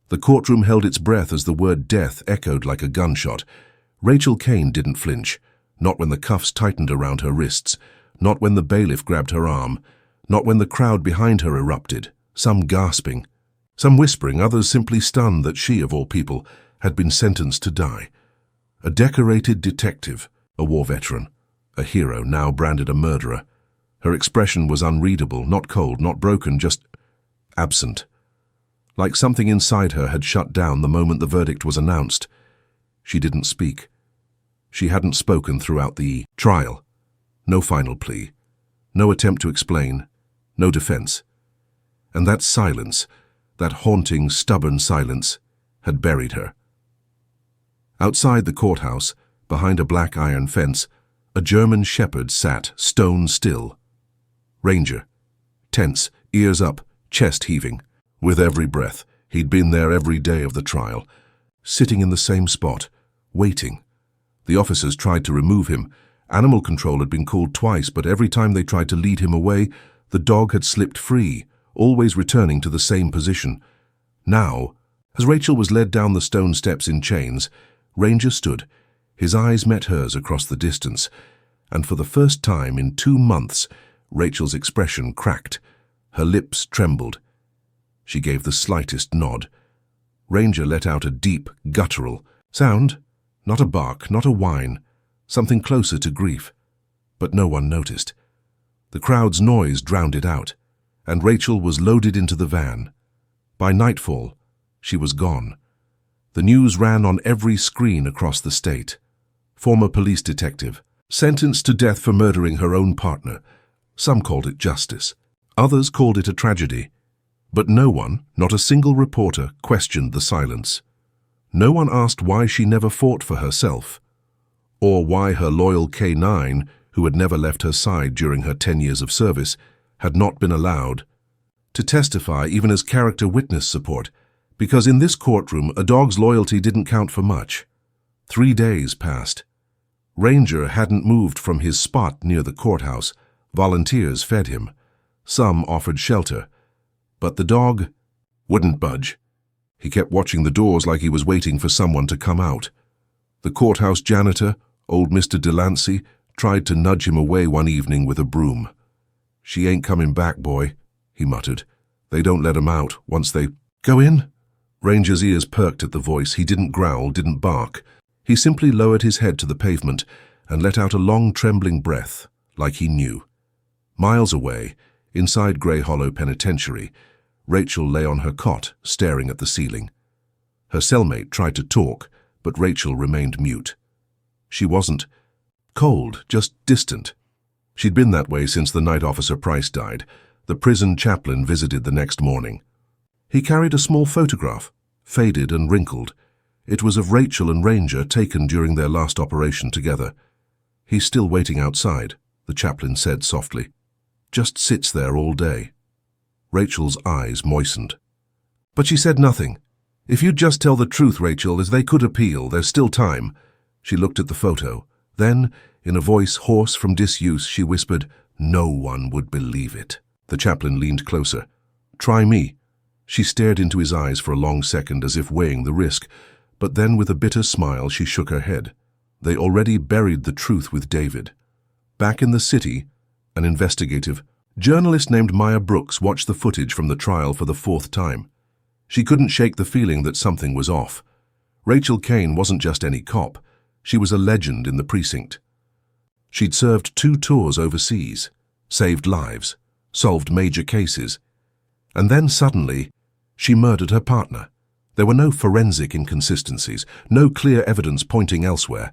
The courtroom held its breath as the word death echoed like a gunshot. Rachel Kane didn't flinch, not when the cuffs tightened around her wrists, not when the bailiff grabbed her arm, not when the crowd behind her erupted, some gasping, some whispering, others simply stunned that she, of all people, had been sentenced to die. A decorated detective, a war veteran, a hero, now branded a murderer. Her expression was unreadable, not cold, not broken, just absent. Like something inside her had shut down the moment the verdict was announced. She didn't speak. She hadn't spoken throughout the trial. No final plea. No attempt to explain. No defense. And that silence, that haunting, stubborn silence, had buried her. Outside the courthouse, behind a black iron fence, a German shepherd sat, stone still. Ranger, tense, ears up, chest heaving. With every breath, he'd been there every day of the trial, sitting in the same spot, waiting. The officers tried to remove him. Animal control had been called twice, but every time they tried to lead him away, the dog had slipped free, always returning to the same position. Now, as Rachel was led down the stone steps in chains, Ranger stood. His eyes met hers across the distance, and for the first time in 2 months, Rachel's expression cracked. Her lips trembled. She gave the slightest nod. Ranger let out a deep, guttural sound, not a bark, not a whine, something closer to grief. But no one noticed. The crowd's noise drowned it out, and Rachel was loaded into the van. By nightfall, she was gone. The news ran on every screen across the state. Former police detective, sentenced to death for murdering her own partner. Some called it justice. Others called it a tragedy. But no one, not a single reporter, questioned the silence. No one asked why she never fought for herself, or why her loyal K9, who had never left her side during her 10 years of service, had not been allowed to testify even as character witness support, because in this courtroom a dog's loyalty didn't count for much. 3 days passed. Ranger hadn't moved from his spot near the courthouse. Volunteers fed him. Some offered shelter. But the dog wouldn't budge. He kept watching the doors like he was waiting for someone to come out. The courthouse janitor, old Mr. Delancey, tried to nudge him away one evening with a broom. "She ain't coming back, boy," he muttered. "They don't let 'em out once they go in." Ranger's ears perked at the voice. He didn't growl, didn't bark. He simply lowered his head to the pavement and let out a long, trembling breath, like he knew. Miles away, inside Grey Hollow Penitentiary, Rachel lay on her cot, staring at the ceiling. Her cellmate tried to talk, but Rachel remained mute. She wasn't cold, just distant. She'd been that way since the night Officer Price died. The prison chaplain visited the next morning. He carried a small photograph, faded and wrinkled. It was of Rachel and Ranger taken during their last operation together. "He's still waiting outside," the chaplain said softly. "Just sits there all day." Rachel's eyes moistened. But she said nothing. "If you'd just tell the truth, Rachel, as they could appeal, there's still time." She looked at the photo. Then, in a voice hoarse from disuse, she whispered, "No one would believe it." The chaplain leaned closer. "Try me." She stared into his eyes for a long second as if weighing the risk, but then with a bitter smile she shook her head. They already buried the truth with David. Back in the city, an investigative journalist named Maya Brooks watched the footage from the trial for the 4th time. She couldn't shake the feeling that something was off. Rachel Kane wasn't just any cop. She was a legend in the precinct. She'd served 2 tours overseas, saved lives, solved major cases. And then suddenly, she murdered her partner. There were no forensic inconsistencies, no clear evidence pointing elsewhere.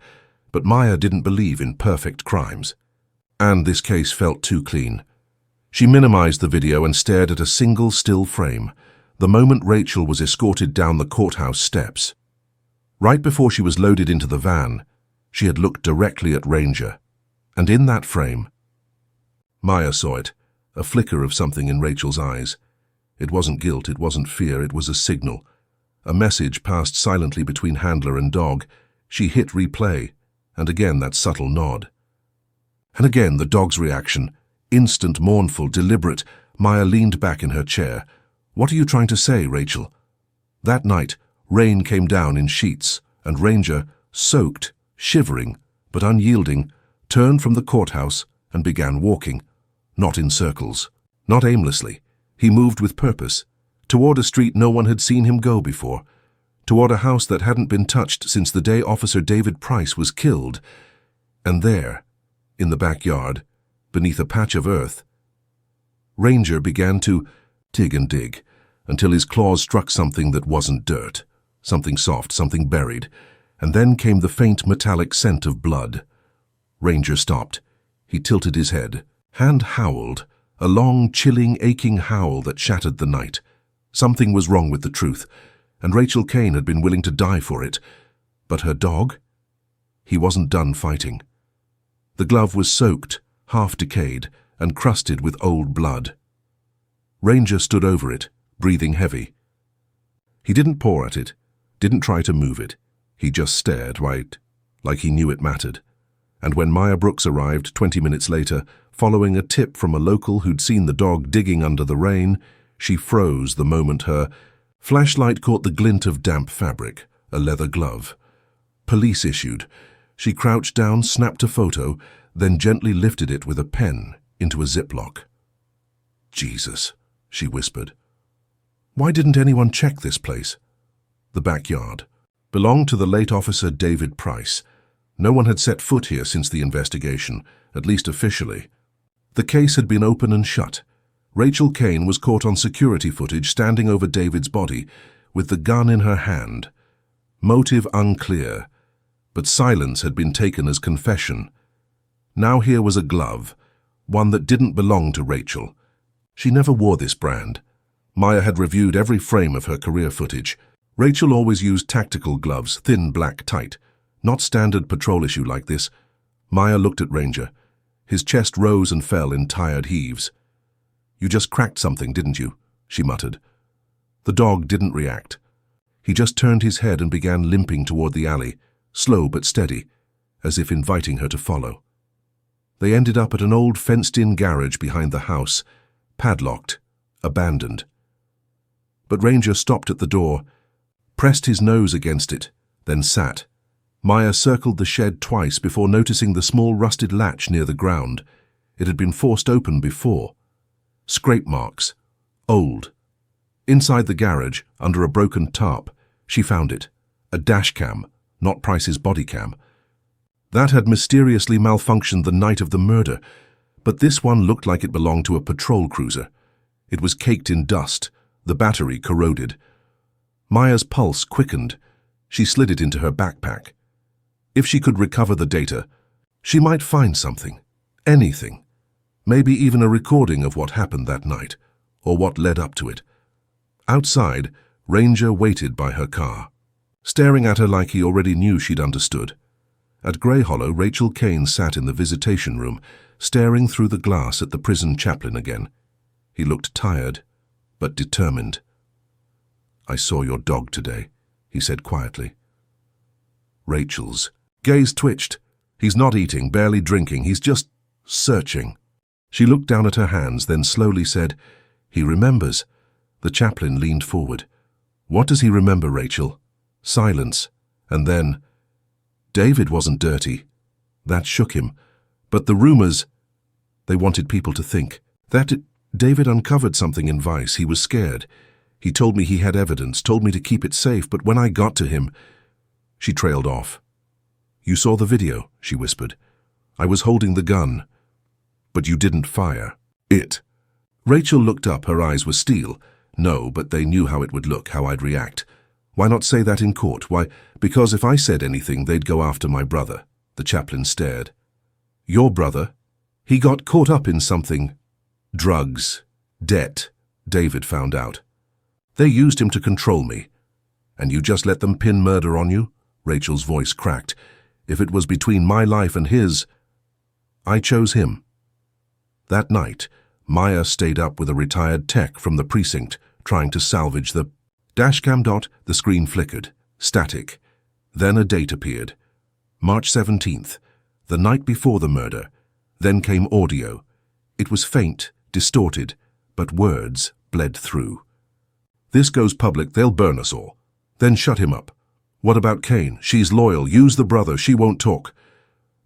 But Maya didn't believe in perfect crimes. And this case felt too clean. She minimized the video and stared at a single still frame, the moment Rachel was escorted down the courthouse steps. Right before she was loaded into the van, she had looked directly at Ranger. And in that frame, Maya saw it, a flicker of something in Rachel's eyes. It wasn't guilt, it wasn't fear, it was a signal. A message passed silently between handler and dog. She hit replay, and again that subtle nod. And again the dog's reaction, instant, mournful, deliberate. Maya leaned back in her chair. "What are you trying to say, Rachel?" That night, rain came down in sheets, and Ranger, soaked, shivering, but unyielding, turned from the courthouse and began walking, not in circles, not aimlessly. He moved with purpose, toward a street no one had seen him go before, toward a house that hadn't been touched since the day Officer David Price was killed. And there, in the backyard, beneath a patch of earth, Ranger began to dig and dig, until his claws struck something that wasn't dirt, something soft, something buried, and then came the faint metallic scent of blood. Ranger stopped. He tilted his head. Hand howled, a long, chilling, aching howl that shattered the night. Something was wrong with the truth, and Rachel Kane had been willing to die for it. But her dog? He wasn't done fighting. The glove was soaked, half decayed, and crusted with old blood. Ranger stood over it, breathing heavy. He didn't paw at it, didn't try to move it. He just stared, right, like he knew it mattered. And when Maya Brooks arrived 20 minutes later, following a tip from a local who'd seen the dog digging under the rain, she froze the moment her flashlight caught the glint of damp fabric, a leather glove. Police issued. She crouched down, snapped a photo, then gently lifted it with a pen into a Ziploc. Jesus, she whispered. Why didn't anyone check this place? The backyard belonged to the late Officer David Price. No one had set foot here since the investigation, at least officially. The case had been open and shut. Rachel Kane was caught on security footage standing over David's body, with the gun in her hand. Motive unclear, but silence had been taken as confession. Now here was a glove, one that didn't belong to Rachel. She never wore this brand. Maya had reviewed every frame of her career footage. Rachel always used tactical gloves, thin, black, tight. Not standard patrol issue like this. Maya looked at Ranger. His chest rose and fell in tired heaves. You just cracked something, didn't you? She muttered. The dog didn't react. He just turned his head and began limping toward the alley, slow but steady, as if inviting her to follow. They ended up at an old fenced-in garage behind the house, padlocked, abandoned. But Ranger stopped at the door, pressed his nose against it, then sat. Maya circled the shed twice before noticing the small rusted latch near the ground. It had been forced open before. Scrape marks. Old. Inside the garage, under a broken tarp, she found it. A dash cam, not Price's body cam. That had mysteriously malfunctioned the night of the murder, but this one looked like it belonged to a patrol cruiser. It was caked in dust, the battery corroded. Maya's pulse quickened. She slid it into her backpack. If she could recover the data, she might find something, anything. Maybe even a recording of what happened that night, or what led up to it. Outside, Ranger waited by her car, staring at her like he already knew she'd understood. At Grey Hollow, Rachel Kane sat in the visitation room, staring through the glass at the prison chaplain again. He looked tired, but determined. I saw your dog today, he said quietly. Rachel's gaze twitched. He's not eating, barely drinking, he's just searching. She looked down at her hands, then slowly said, He remembers. The chaplain leaned forward. What does he remember, Rachel? Silence. And then, David wasn't dirty. That shook him. But the rumors, they wanted people to think. David uncovered something in Vice. He was scared. He told me he had evidence, told me to keep it safe, but when I got to him... She trailed off. You saw the video, she whispered. I was holding the gun. But you didn't fire. It. Rachel looked up, her eyes were steel. No, but they knew how it would look, how I'd react. Why not say that in court? Why? Because if I said anything, they'd go after my brother. The chaplain stared. Your brother? He got caught up in something. Drugs. Debt. David found out. They used him to control me. And you just let them pin murder on you? Rachel's voice cracked. If it was between my life and his, I chose him. That night, Maya stayed up with a retired tech from the precinct, trying to salvage the dashcam. The screen flickered, static. Then a date appeared. March 17th, the night before the murder. Then came audio. It was faint, distorted, but words bled through. This goes public, they'll burn us all. Then shut him up. What about Kane? She's loyal. Use the brother. She won't talk.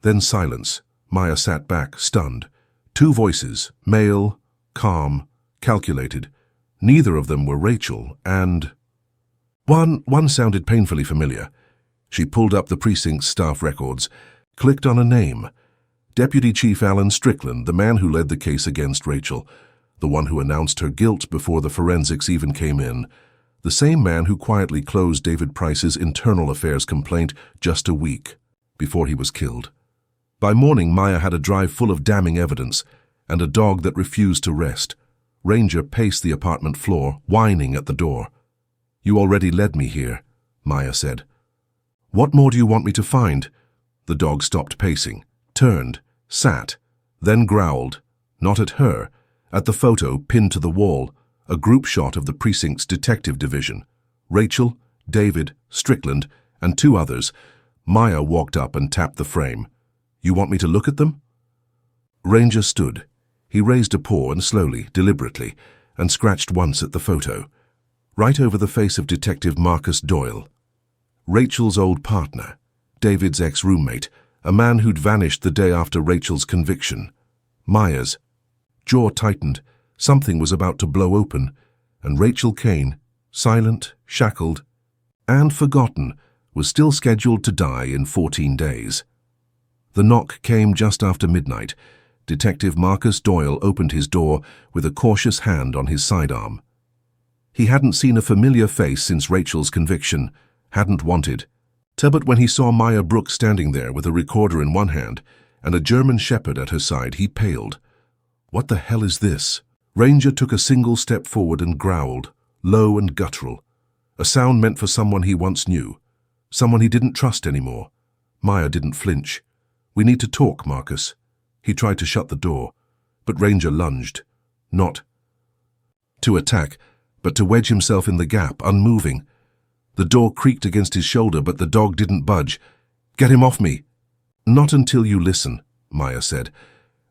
Then silence. Maya sat back, stunned. Two voices, male, calm, calculated. Neither of them were Rachel, and... One sounded painfully familiar. She pulled up the precinct's staff records, clicked on a name. Deputy Chief Alan Strickland, the man who led the case against Rachel, the one who announced her guilt before the forensics even came in, the same man who quietly closed David Price's internal affairs complaint just a week before he was killed. By morning, Maya had a drive full of damning evidence and a dog that refused to rest. Ranger paced the apartment floor, whining at the door. "You already led me here," Maya said. "What more do you want me to find?" The dog stopped pacing, turned, sat, then growled, not at her, at the photo pinned to the wall, a group shot of the precinct's detective division. Rachel, David, Strickland, and two others. Maya walked up and tapped the frame. "You want me to look at them?" Ranger stood. He raised a paw and slowly, deliberately, and scratched once at the photo, right over the face of Detective Marcus Doyle. Rachel's old partner, David's ex-roommate, a man who'd vanished the day after Rachel's conviction. Maya's jaw tightened. Something was about to blow open, and Rachel Kane, silent, shackled, and forgotten, was still scheduled to die in 14 days. The knock came just after midnight. Detective Marcus Doyle opened his door with a cautious hand on his sidearm. He hadn't seen a familiar face since Rachel's conviction, hadn't wanted to, but when he saw Maya Brooks standing there with a recorder in one hand and a German shepherd at her side, he paled. "What the hell is this?" Ranger took a single step forward and growled, low and guttural, a sound meant for someone he once knew, someone he didn't trust anymore. Maya didn't flinch. "We need to talk, Marcus." He tried to shut the door, but Ranger lunged, not to attack, but to wedge himself in the gap, unmoving. The door creaked against his shoulder, but the dog didn't budge. "Get him off me." "Not until you listen," Maya said.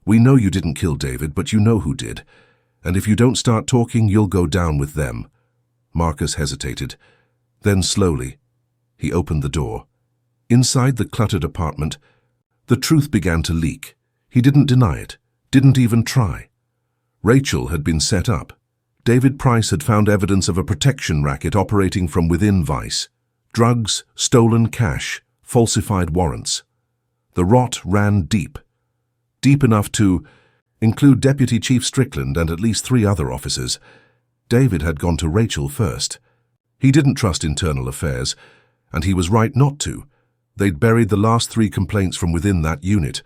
"We know you didn't kill David, but you know who did. And if you don't start talking, you'll go down with them." Marcus hesitated. Then slowly, he opened the door. Inside the cluttered apartment, the truth began to leak. He didn't deny it, didn't even try. Rachel had been set up. David Price had found evidence of a protection racket operating from within Vice. Drugs, stolen cash, falsified warrants. The rot ran deep. Deep enough to include Deputy Chief Strickland and at least 3 other officers. David had gone to Rachel first. He didn't trust internal affairs, and he was right not to. They'd buried the last 3 complaints from within that unit.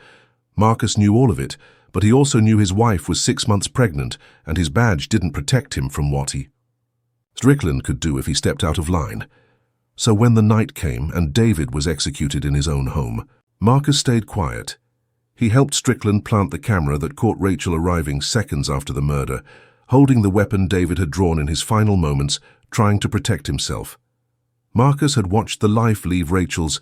Marcus knew all of it, but he also knew his wife was 6 months pregnant, and his badge didn't protect him from what Strickland could do if he stepped out of line. So when the night came and David was executed in his own home, Marcus stayed quiet. He helped Strickland plant the camera that caught Rachel arriving seconds after the murder, holding the weapon David had drawn in his final moments, trying to protect himself. Marcus had watched the life leave Rachel's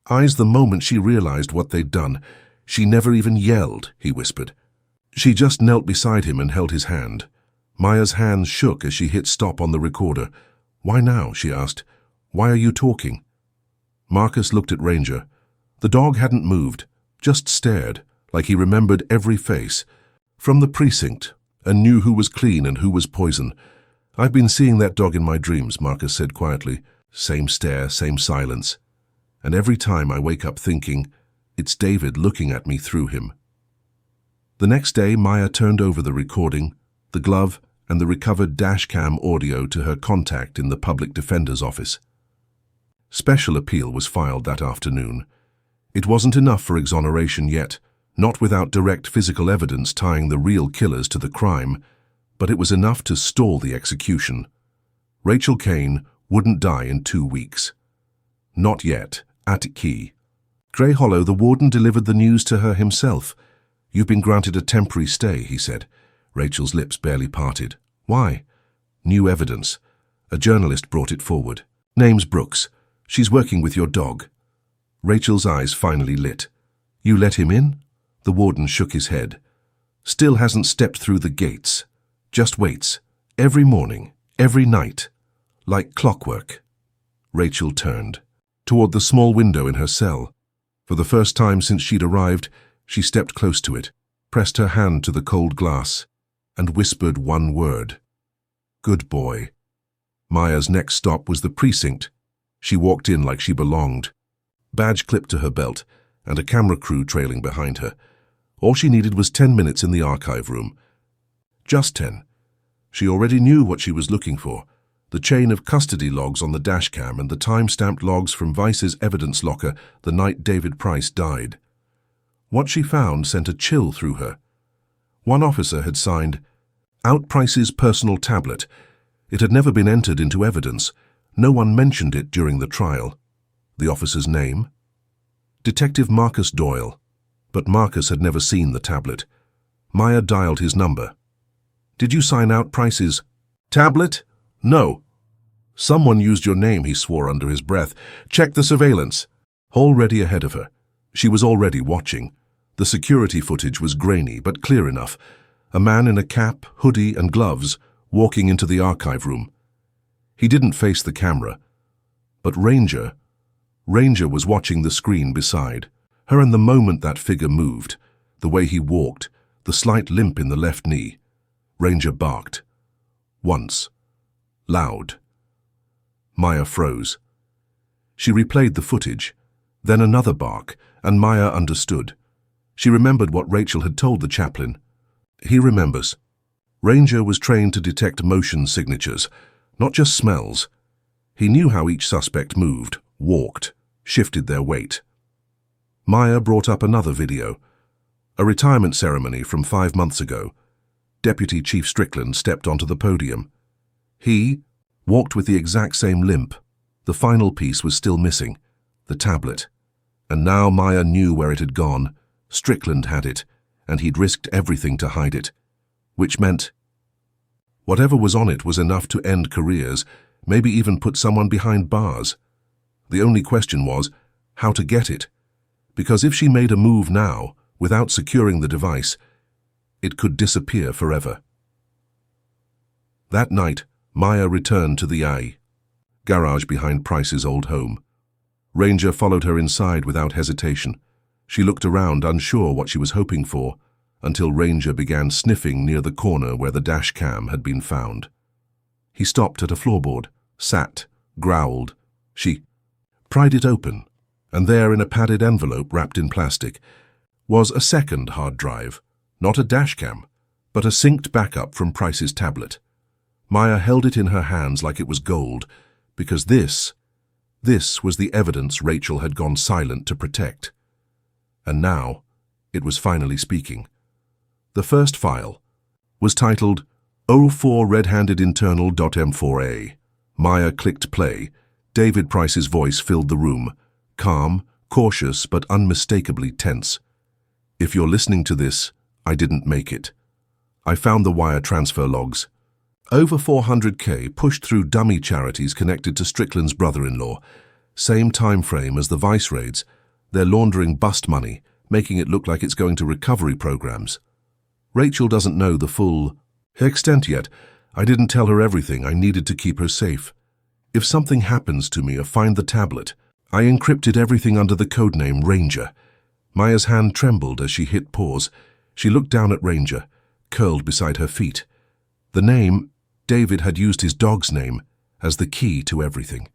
eyes the moment she realized what they'd done. "She never even yelled," he whispered. She just knelt beside him and held his hand. Maya's hands shook as she hit stop on the recorder. "Why now?" she asked. "Why are you talking?" Marcus looked at Ranger. The dog hadn't moved, just stared, like he remembered every face. From the precinct, and knew who was clean and who was poison. "I've been seeing that dog in my dreams," Marcus said quietly. Same stare, same silence. "And every time I wake up thinking, it's David looking at me through him." The next day, Maya turned over the recording, the glove, and the recovered dashcam audio to her contact in the public defender's office. Special appeal was filed that afternoon. It wasn't enough for exoneration yet, not without direct physical evidence tying the real killers to the crime, but it was enough to stall the execution. Rachel Kane wouldn't die in 2 weeks. Not yet, at Key. Grey Hollow, the warden delivered the news to her himself. "You've been granted a temporary stay," he said. Rachel's lips barely parted. "Why?" "New evidence. A journalist brought it forward. Name's Brooks. She's working with your dog." Rachel's eyes finally lit. "You let him in?" The warden shook his head. "Still hasn't stepped through the gates. Just waits. Every morning. Every night. Like clockwork. Rachel turned toward the small window in her cell. For the first time since she'd arrived, she stepped close to it, pressed her hand to the cold glass, and whispered one word. Good boy. Maya's next stop was the precinct. She walked in like she belonged. Badge clipped to her belt, and a camera crew trailing behind her. All she needed was 10 minutes in the archive room. Just 10. She already knew what she was looking for. The chain of custody logs on the dashcam and the time-stamped logs from Vice's evidence locker the night David Price died. What she found sent a chill through her. One officer had signed, "Out Price's personal tablet." It had never been entered into evidence. No one mentioned it during the trial. The officer's name? Detective Marcus Doyle. But Marcus had never seen the tablet. Maya dialed his number. "Did you sign Out Price's tablet?" "No." "Someone used your name," he swore under his breath. "Check the surveillance." Already ahead of her. She was already watching. The security footage was grainy, but clear enough. A man in a cap, hoodie, and gloves walking into the archive room. He didn't face the camera. But Ranger was watching the screen beside her, and the moment that figure moved, the way he walked, the slight limp in the left knee, Ranger barked. Once. Loud. Maya froze. She replayed the footage, then another bark, and Maya understood. She remembered what Rachel had told the chaplain. He remembers. Ranger was trained to detect motion signatures, not just smells. He knew how each suspect moved, walked, shifted their weight. Maya brought up another video. A retirement ceremony from 5 months ago. Deputy Chief Strickland stepped onto the podium. He walked with the exact same limp. The final piece was still missing, the tablet. And now Maya knew where it had gone. Strickland had it, and he'd risked everything to hide it. Which meant whatever was on it was enough to end careers, maybe even put someone behind bars. The only question was how to get it. Because if she made a move now, without securing the device, it could disappear forever. That night, Maya returned to the garage behind Price's old home. Ranger followed her inside without hesitation. She looked around, unsure what she was hoping for, until Ranger began sniffing near the corner where the dash cam had been found. He stopped at a floorboard, sat, growled. She pried it open, and there in a padded envelope wrapped in plastic was a second hard drive, not a dash cam, but a synced backup from Price's tablet. Maya held it in her hands like it was gold, because this was the evidence Rachel had gone silent to protect. And now, it was finally speaking. The first file was titled 04 Red-Handed Internal.m4a. Maya clicked play. David Price's voice filled the room, calm, cautious, but unmistakably tense. If you're listening to this, I didn't make it. I found the wire transfer logs. Over 400K pushed through dummy charities connected to Strickland's brother-in-law. Same time frame as the Vice raids. They're laundering bust money, making it look like it's going to recovery programs. Rachel doesn't know the full extent yet. I didn't tell her everything. I needed to keep her safe. If something happens to me or find the tablet, I encrypted everything under the codename Ranger. Maya's hand trembled as she hit pause. She looked down at Ranger, curled beside her feet. The name, David had used his dog's name as the key to everything.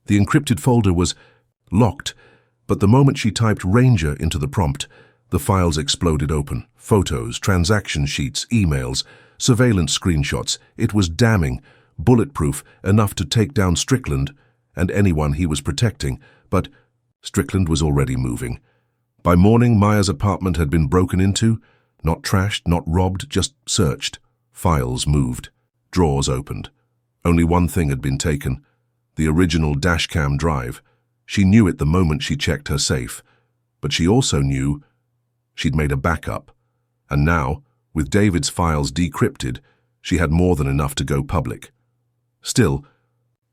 The encrypted folder was locked, but the moment she typed Ranger into the prompt, the files exploded open. Photos, transaction sheets, emails, surveillance screenshots. It was damning, bulletproof, enough to take down Strickland and anyone he was protecting, but Strickland was already moving. By morning, Maya's apartment had been broken into, not trashed, not robbed, just searched. Files moved, drawers opened. Only one thing had been taken, the original dashcam drive. She knew it the moment she checked her safe, but she also knew she'd made a backup. And now, with David's files decrypted, she had more than enough to go public. Still,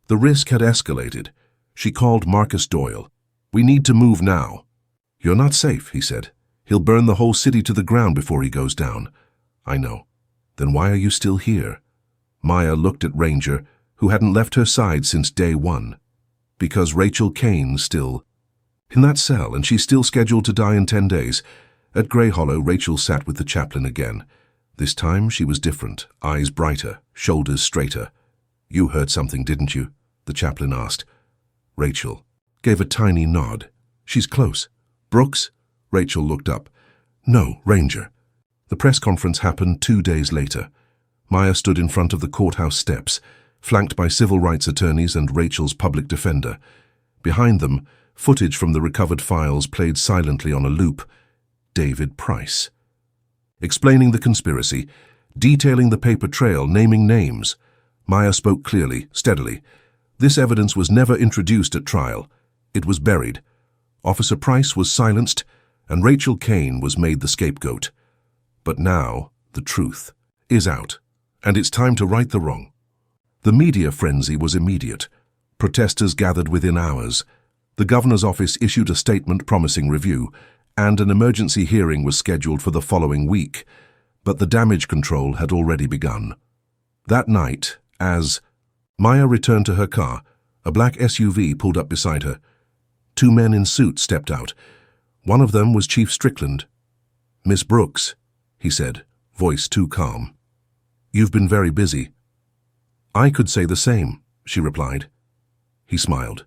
the risk had escalated. She called Marcus Doyle. "We need to move now." "You're not safe," he said. "He'll burn the whole city to the ground before he goes down." "I know. Then why are you still here?" Maya looked at Ranger, who hadn't left her side since day one. Because Rachel Kane still in that cell, and she's still scheduled to die in 10 days. At Grey Hollow, Rachel sat with the chaplain again. This time she was different, eyes brighter, shoulders straighter. "You heard something, didn't you?" the chaplain asked. Rachel gave a tiny nod. "She's close." "Brooks?" Rachel looked up. "No, Ranger." The press conference happened 2 days later. Maya stood in front of the courthouse steps, flanked by civil rights attorneys and Rachel's public defender. Behind them, footage from the recovered files played silently on a loop. David Price. Explaining the conspiracy, detailing the paper trail, naming names. Maya spoke clearly, steadily. This evidence was never introduced at trial. It was buried. Officer Price was silenced, and Rachel Kane was made the scapegoat. But now, the truth is out, and it's time to right the wrong. The media frenzy was immediate. Protesters gathered within hours. The governor's office issued a statement promising review, and an emergency hearing was scheduled for the following week. But the damage control had already begun. That night, as Maya returned to her car, a black SUV pulled up beside her. 2 men in suits stepped out. One of them was Chief Strickland. "Miss Brooks," he said, voice too calm. "You've been very busy." "I could say the same," she replied. He smiled.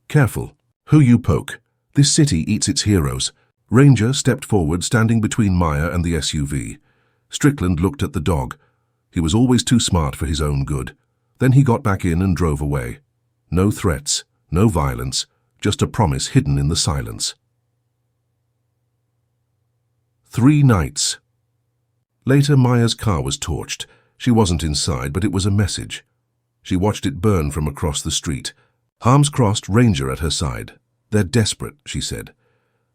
"Careful who you poke. This city eats its heroes." Ranger stepped forward, standing between Maya and the SUV. Strickland looked at the dog. He was always too smart for his own good. Then he got back in and drove away. No threats, no violence, just a promise hidden in the silence. 3 nights. Later, Maya's car was torched. She wasn't inside, but it was a message. She watched it burn from across the street. Arms crossed, Ranger at her side. "They're desperate," she said.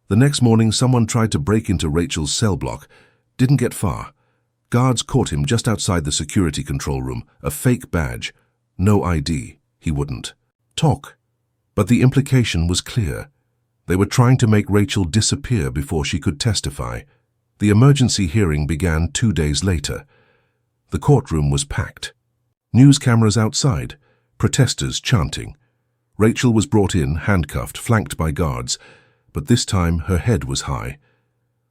The next morning, someone tried to break into Rachel's cell block. Didn't get far. Guards caught him just outside the security control room, a fake badge. No ID. He wouldn't talk. But the implication was clear. They were trying to make Rachel disappear before she could testify. The emergency hearing began 2 days later. The courtroom was packed. News cameras outside, protesters chanting. Rachel was brought in, handcuffed, flanked by guards, but this time her head was high.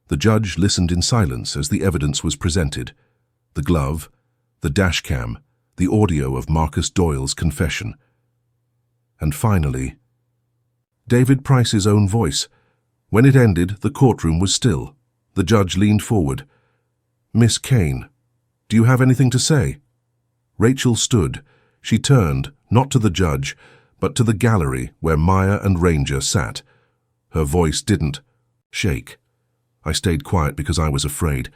The judge listened in silence as the evidence was presented. The glove, the dash cam, the audio of Marcus Doyle's confession. And finally, David Price's own voice. When it ended, the courtroom was still. The judge leaned forward. "Miss Kane, do you have anything to say?" Rachel stood. She turned, not to the judge, but to the gallery where Maya and Ranger sat. Her voice didn't shake. "I stayed quiet because I was afraid.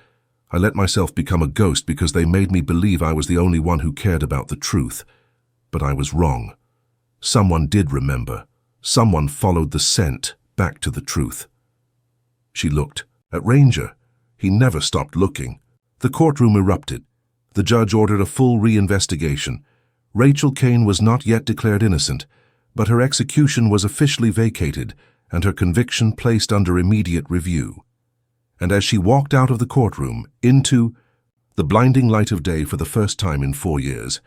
I let myself become a ghost because they made me believe I was the only one who cared about the truth. But I was wrong. Someone did remember. Someone followed the scent back to the truth." She looked at Ranger. He never stopped looking. The courtroom erupted. The judge ordered a full reinvestigation. Rachel Kane was not yet declared innocent, but her execution was officially vacated and her conviction placed under immediate review. And as she walked out of the courtroom into the blinding light of day for the first time in 4 years,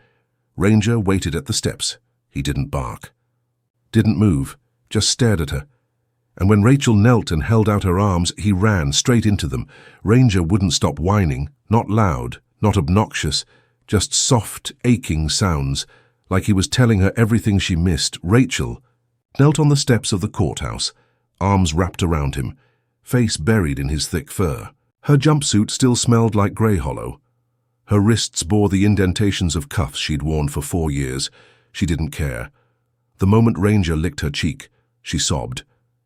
Ranger waited at the steps. He didn't bark, didn't move, just stared at her. And when Rachel knelt and held out her arms, he ran straight into them. Ranger wouldn't stop whining, not loud, not obnoxious, just soft, aching sounds, like he was telling her everything she missed. Rachel knelt on the steps of the courthouse, arms wrapped around him, face buried in his thick fur. Her jumpsuit still smelled like Grey Hollow. Her wrists bore the indentations of cuffs she'd worn for 4 years. She didn't care. The moment Ranger licked her cheek, she sobbed.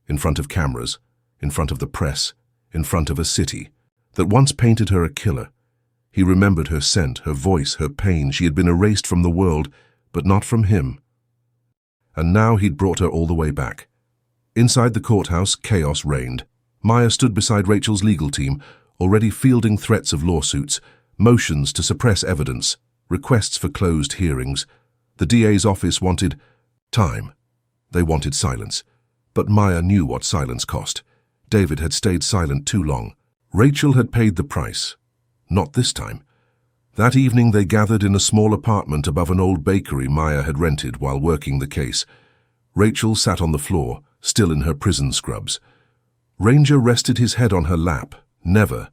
In front of cameras, in front of the press, in front of a city that once painted her a killer. He remembered her scent, her voice, her pain. She had been erased from the world, but not from him. And now he'd brought her all the way back. Inside the courthouse, chaos reigned. Maya stood beside Rachel's legal team, already fielding threats of lawsuits, motions to suppress evidence, requests for closed hearings. The DA's office wanted time. They wanted silence. But Maya knew what silence cost. David had stayed silent too long. Rachel had paid the price. Not this time. That evening they gathered in a small apartment above an old bakery Maya had rented while working the case. Rachel sat on the floor, still in her prison scrubs. Ranger rested his head on her lap, never,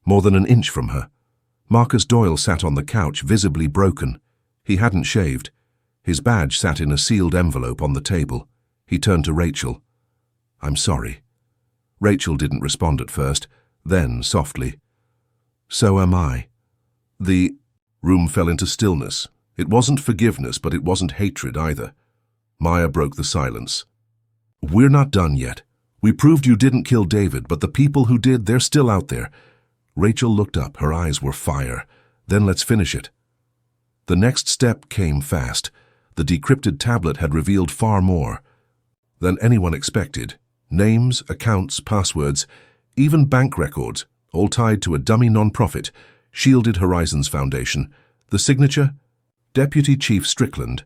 more than an inch from her. Marcus Doyle sat on the couch, visibly broken. He hadn't shaved. His badge sat in a sealed envelope on the table. He turned to Rachel. "I'm sorry." Rachel didn't respond at first, then softly, "So am I." The room fell into stillness. It wasn't forgiveness, but it wasn't hatred either. Maya broke the silence. "We're not done yet. We proved you didn't kill David, but the people who did, they're still out there." Rachel looked up. Her eyes were fire. "Then let's finish it." The next step came fast. The decrypted tablet had revealed far more than anyone expected. Names, accounts, passwords, even bank records, all tied to a dummy non-profit, Shielded Horizons Foundation. The signature? Deputy Chief Strickland.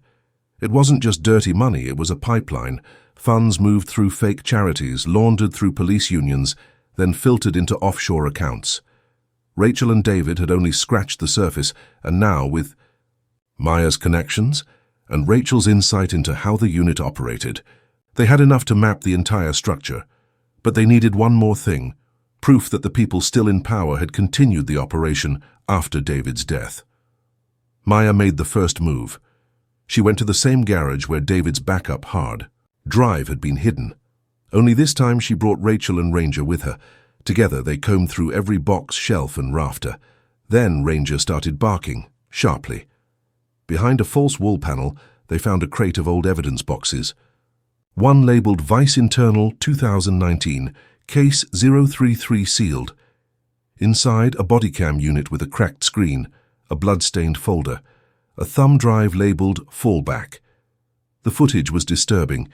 It wasn't just dirty money, it was a pipeline. Funds moved through fake charities, laundered through police unions, then filtered into offshore accounts. Rachel and David had only scratched the surface, and now, with Maya's connections and Rachel's insight into how the unit operated, they had enough to map the entire structure. But they needed one more thing, proof that the people still in power had continued the operation after David's death. Maya made the first move. She went to the same garage where David's backup hard drive had been hidden. Only this time she brought Rachel and Ranger with her. Together they combed through every box, shelf and rafter. Then Ranger started barking, sharply. Behind a false wall panel, they found a crate of old evidence boxes. One labeled Vice Internal 2019, Case 033 sealed. Inside, a bodycam unit with a cracked screen, a blood-stained folder, a thumb drive labeled Fallback. The footage was disturbing.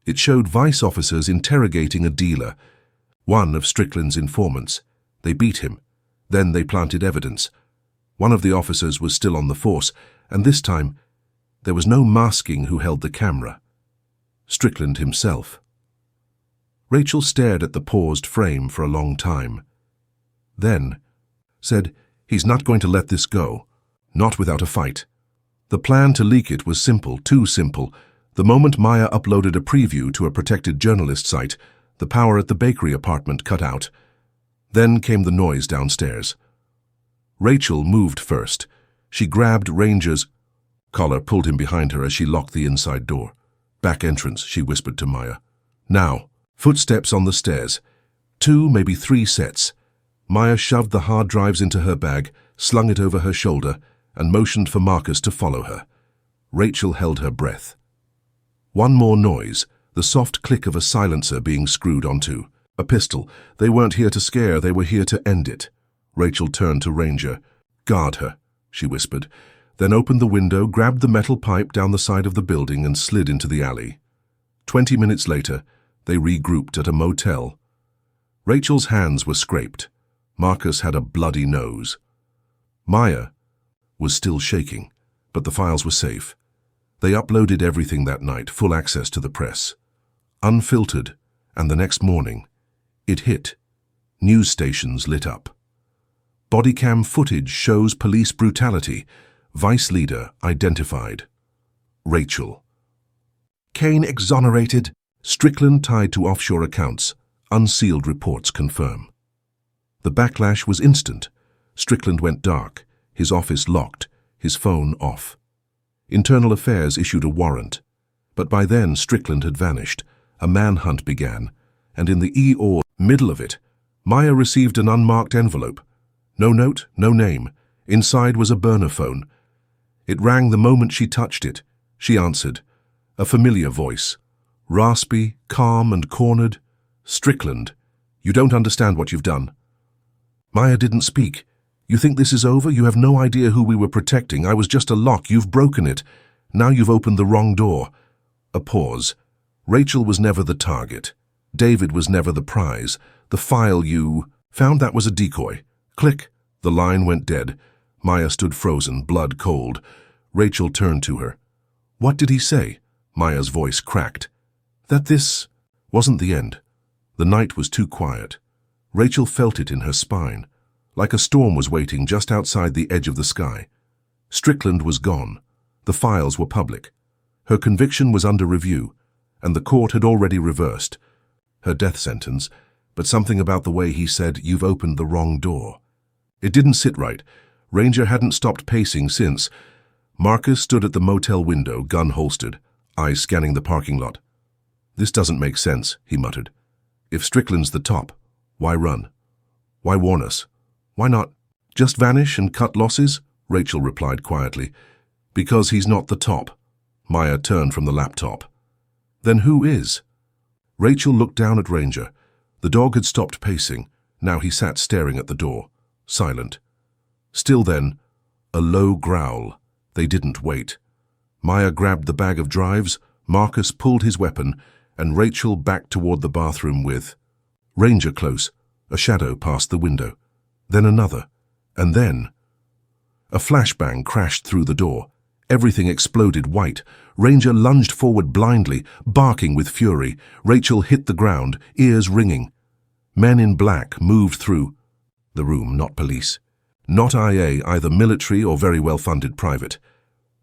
It showed Vice officers interrogating a dealer, one of Strickland's informants. They beat him. Then they planted evidence. One of the officers was still on the force, and this time there was no masking who held the camera. Strickland himself. Rachel stared at the paused frame for a long time. Then said, "He's not going to let this go. Not without a fight." The plan to leak it was simple, too simple. The moment Maya uploaded a preview to a protected journalist site, the power at the bakery apartment cut out. Then came the noise downstairs. Rachel moved first. She grabbed Ranger's collar, pulled him behind her as she locked the inside door. "Back entrance," she whispered to Maya. "Now." Footsteps on the stairs. 2, maybe 3 sets. Maya shoved the hard drives into her bag, slung it over her shoulder, and motioned for Marcus to follow her. Rachel held her breath. One more noise, the soft click of a silencer being screwed onto a pistol. They weren't here to scare, they were here to end it. Rachel turned to Ranger. "Guard her," she whispered, then opened the window, grabbed the metal pipe down the side of the building and slid into the alley. 20 minutes later, they regrouped at a motel. Rachel's hands were scraped. Marcus had a bloody nose. Maya was still shaking, but the files were safe. They uploaded everything that night, full access to the press. Unfiltered, and the next morning, it hit. News stations lit up. Bodycam footage shows police brutality. Vice leader identified. Rachel. Kane exonerated. Strickland tied to offshore accounts. Unsealed reports confirm. The backlash was instant. Strickland went dark, his office locked, his phone off. Internal Affairs issued a warrant. But by then Strickland had vanished. A manhunt began, and in the middle of it, Maya received an unmarked envelope. No note, no name. Inside was a burner phone. It rang the moment she touched it. She answered. A familiar voice. Raspy, calm and cornered. "Strickland, you don't understand what you've done." Maya didn't speak. "You think this is over? You have no idea who we were protecting. I was just a lock. You've broken it. Now you've opened the wrong door." A pause. Rachel was never the target. David was never the prize. The file you found, that was a decoy. Click. The line went dead. Maya stood frozen, blood cold. Rachel turned to her. "What did he say?" Maya's voice cracked. That this wasn't the end. The night was too quiet. Rachel felt it in her spine, like a storm was waiting just outside the edge of the sky. Strickland was gone. The files were public. Her conviction was under review, and the court had already reversed her death sentence, but something about the way he said, "You've opened the wrong door." It didn't sit right. Ranger hadn't stopped pacing since. Marcus stood at the motel window, gun holstered, eyes scanning the parking lot. "This doesn't make sense," he muttered. "If Strickland's the top, why run? Why warn us? Why not just vanish and cut losses?" Rachel replied quietly. "Because he's not the top." Maya turned from the laptop. "Then who is?" Rachel looked down at Ranger. The dog had stopped pacing. Now he sat staring at the door, silent. Still then, a low growl. They didn't wait. Maya grabbed the bag of drives, Marcus pulled his weapon, and Rachel backed toward the bathroom with Ranger close. A shadow passed the window. Then another. And then a flashbang crashed through the door. Everything exploded white. Ranger lunged forward blindly, barking with fury. Rachel hit the ground, ears ringing. Men in black moved through the room, not police. Not IA, either military or very well-funded private.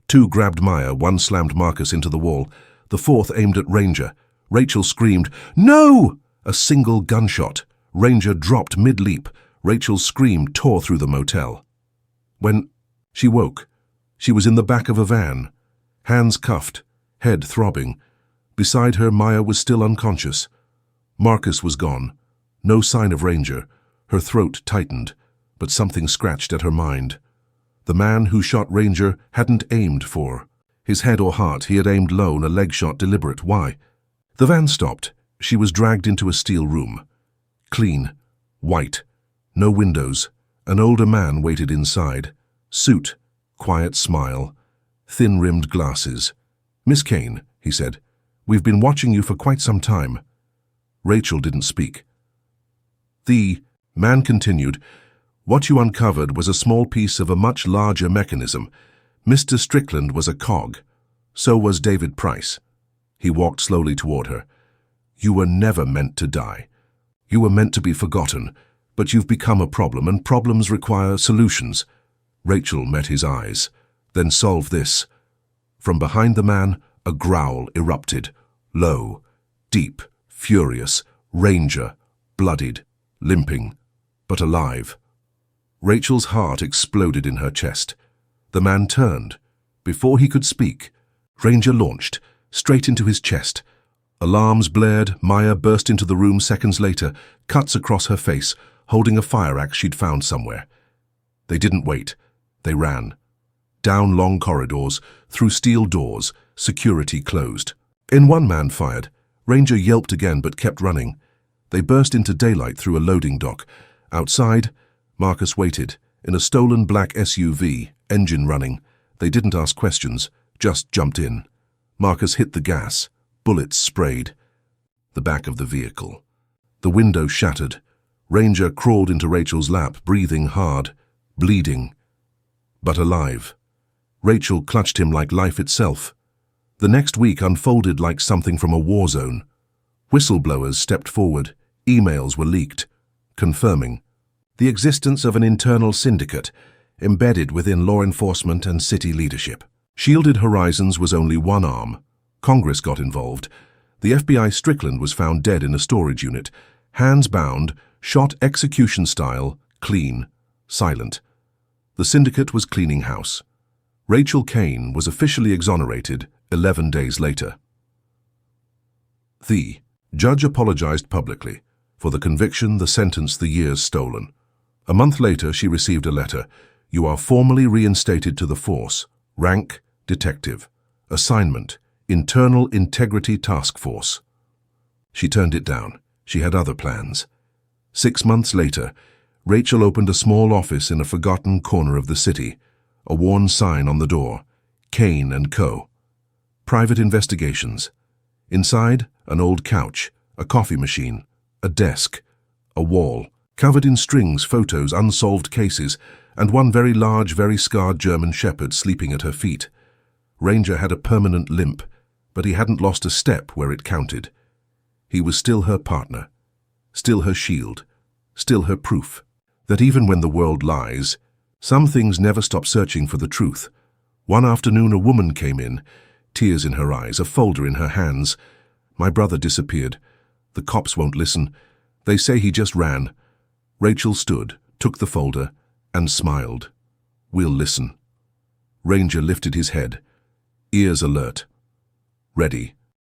Two grabbed Maya, one slammed Marcus into the wall. The fourth aimed at Ranger. Rachel screamed, "No!" A single gunshot. Ranger dropped mid-leap. Rachel's scream tore through the motel. When she woke, she was in the back of a van, hands cuffed, head throbbing. Beside her, Maya was still unconscious. Marcus was gone. No sign of Ranger. Her throat tightened, but something scratched at her mind. The man who shot Ranger hadn't aimed for his head or heart. He had aimed low, a leg shot deliberate. Why? The van stopped. She was dragged into a steel room. Clean, white, no windows. An older man waited inside. Suit, quiet smile, thin-rimmed glasses. "Miss Kane," he said, "we've been watching you for quite some time." Rachel didn't speak. The man continued, "What you uncovered was a small piece of a much larger mechanism. Mr. Strickland was a cog. So was David Price." He walked slowly toward her. "You were never meant to die. You were meant to be forgotten, but you've become a problem, and problems require solutions." Rachel met his eyes. "Then solve this." From behind the man, a growl erupted. Low, deep, furious. Ranger, bloodied, limping, but alive. Rachel's heart exploded in her chest. The man turned. Before he could speak, Ranger launched, straight into his chest. Alarms blared. Maya burst into the room seconds later, cuts across her face, holding a fire axe she'd found somewhere. They didn't wait. They ran. Down long corridors, through steel doors, security closed. In one man fired. Ranger yelped again but kept running. They burst into daylight through a loading dock. Outside, Marcus waited, in a stolen black SUV, engine running. They didn't ask questions, just jumped in. Marcus hit the gas. Bullets sprayed the back of the vehicle. The window shattered. Ranger crawled into Rachel's lap, breathing hard, bleeding, but alive. Rachel clutched him like life itself. The next week unfolded like something from a war zone. Whistleblowers stepped forward. Emails were leaked, confirming the existence of an internal syndicate embedded within law enforcement and city leadership. Shielded Horizons was only one arm. Congress got involved. The FBI Strickland was found dead in a storage unit, hands bound, shot execution style, clean, silent. The syndicate was cleaning house. Rachel Kane was officially exonerated 11 days later. The judge apologized publicly for the conviction, the sentence, the years stolen. A month later, she received a letter. "You are formally reinstated to the force. Rank, detective. Assignment, Internal Integrity Task Force." She turned it down. She had other plans. 6 months later, Rachel opened a small office in a forgotten corner of the city. A worn sign on the door, Kane & Co. Private investigations. Inside, an old couch, a coffee machine, a desk, a wall, covered in strings, photos, unsolved cases, and one very large, very scarred German shepherd sleeping at her feet. Ranger had a permanent limp, but he hadn't lost a step where it counted. He was still her partner, still her shield, still her proof. That even when the world lies, some things never stop searching for the truth. One afternoon a woman came in, tears in her eyes, a folder in her hands. My brother disappeared. The cops won't listen. They say he just ran. Rachel stood, took the folder, and smiled. We'll listen. Ranger lifted his head, ears alert. Ready.